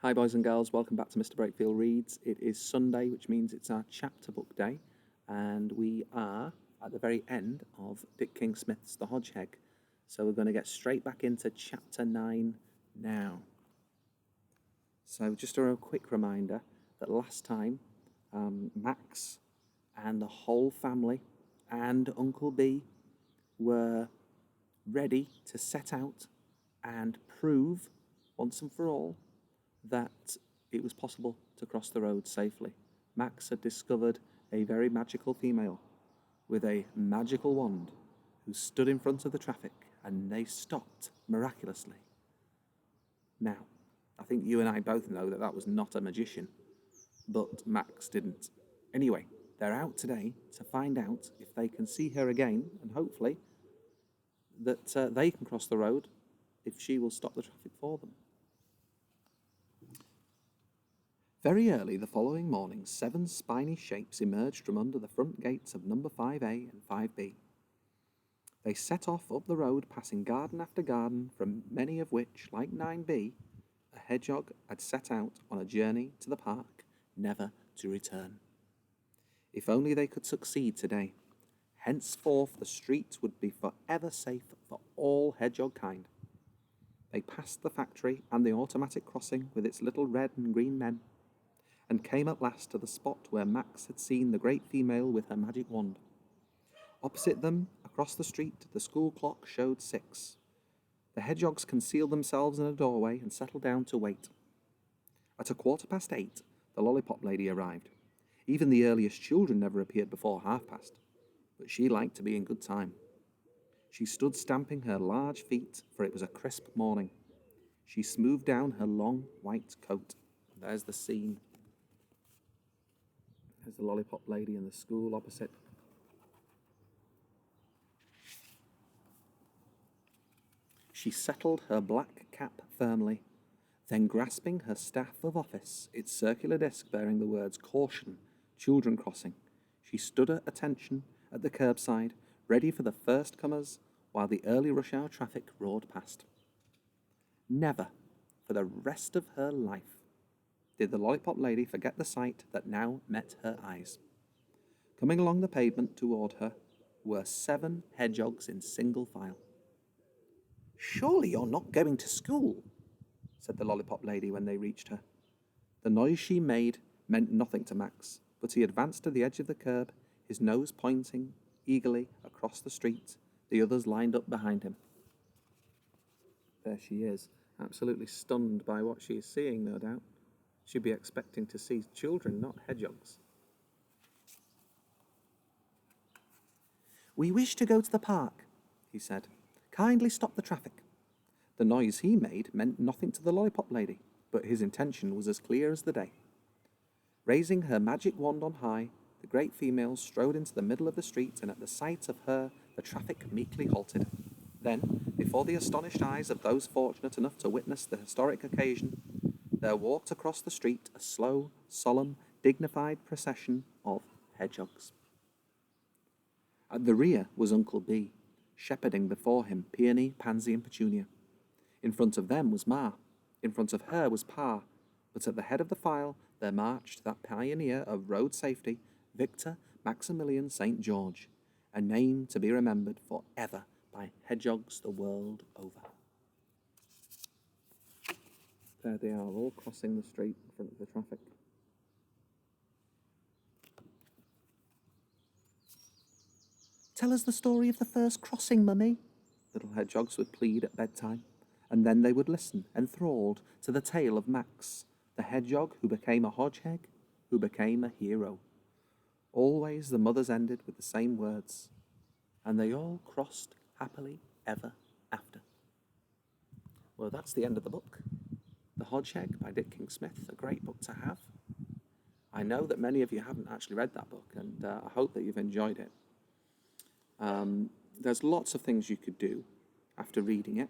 Hi boys and girls, welcome back to Mr. Brakefield Reads. It is Sunday, which means it's our chapter book day, and we are at the very end of Dick King Smith's The Hodgeheg. So we're going to get straight back into chapter 9 now. So just a real quick reminder that last time Max and the whole family and Uncle B were ready to set out and prove once and for all that it was possible to cross the road safely. Max had discovered a very magical female with a magical wand who stood in front of the traffic, and they stopped miraculously. Now, I think you and I both know that that was not a magician, but Max didn't. Anyway, they're out today to find out if they can see her again, and hopefully that they can cross the road if she will stop the traffic for them. Very early the following morning, 7 spiny shapes emerged from under the front gates of number 5A and 5B. They set off up the road, passing garden after garden, from many of which, like 9B, a hedgehog had set out on a journey to the park, never to return. If only they could succeed today. Henceforth the streets would be forever safe for all hedgehogkind. They passed the factory and the automatic crossing with its little red and green men, and came at last to the spot where Max had seen the great female with her magic wand. Opposite them, across the street, the school clock showed 6. The hedgehogs concealed themselves in a doorway and settled down to wait. At 8:15, the lollipop lady arrived. Even the earliest children never appeared before 1:30, but she liked to be in good time. She stood stamping her large feet, for it was a crisp morning. She smoothed down her long white coat. There's the scene. There's the lollipop lady in the school opposite. She settled her black cap firmly, then grasping her staff of office, its circular disc bearing the words "Caution, Children Crossing," she stood at attention at the curbside, ready for the first comers, while the early rush hour traffic roared past. Never, for the rest of her life, did the lollipop lady forget the sight that now met her eyes. Coming along the pavement toward her were 7 hedgehogs in single file. "Surely you're not going to school," said the lollipop lady when they reached her. The noise she made meant nothing to Max, but he advanced to the edge of the curb, his nose pointing eagerly across the street, the others lined up behind him. There she is, absolutely stunned by what she is seeing, no doubt. She'd be expecting to see children, not hedgehogs. "We wish to go to the park," he said. "Kindly stop the traffic." The noise he made meant nothing to the lollipop lady, but his intention was as clear as the day. Raising her magic wand on high, the great female strode into the middle of the street, and at the sight of her, the traffic meekly halted. Then, before the astonished eyes of those fortunate enough to witness the historic occasion, there walked across the street a slow, solemn, dignified procession of hedgehogs. At the rear was Uncle B, shepherding before him Peony, Pansy, and Petunia. In front of them was Ma. In front of her was Pa. But at the head of the file there marched that pioneer of road safety, Victor Maximilian St. George, a name to be remembered forever by hedgehogs the world over. There they are, all crossing the street in front of the traffic. "Tell us the story of the first crossing, Mummy," little hedgehogs would plead at bedtime, and then they would listen, enthralled, to the tale of Max, the hedgehog who became a Hodgeheg, who became a hero. Always the mothers ended with the same words, "and they all crossed happily ever after." Well, that's the end of the book. The Hodgeheg by Dick King Smith, a great book to have. I know that many of you haven't actually read that book, and I hope that you've enjoyed it. There's lots of things you could do after reading it.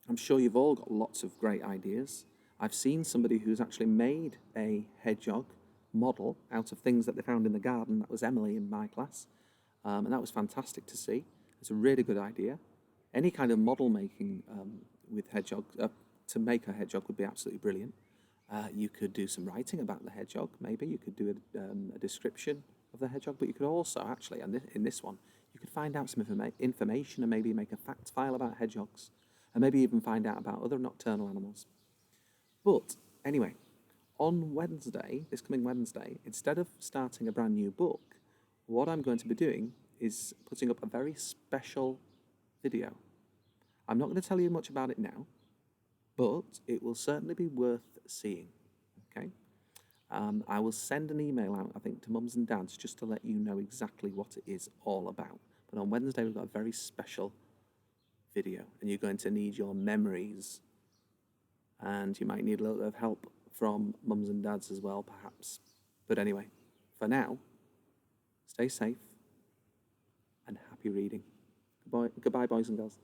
I'm sure you've all got lots of great ideas. I've seen somebody who's actually made a hedgehog model out of things that they found in the garden. That was Emily in my class, and that was fantastic to see. It's a really good idea. Any kind of model making with hedgehog to make a hedgehog would be absolutely brilliant. You could do some writing about the hedgehog, maybe. You could do a description of the hedgehog, but you could also, actually, and in this one, you could find out some information and maybe make a fact file about hedgehogs, and maybe even find out about other nocturnal animals. But anyway, on Wednesday, this coming Wednesday, instead of starting a brand new book, what I'm going to be doing is putting up a very special video. I'm not going to tell you much about it now, but it will certainly be worth seeing. Okay? I will send an email out, I think, to mums and dads just to let you know exactly what it is all about. But on Wednesday, we've got a very special video, and you're going to need your memories, and you might need a little bit of help from mums and dads as well, perhaps. But anyway, for now, stay safe and happy reading. Goodbye, boys and girls.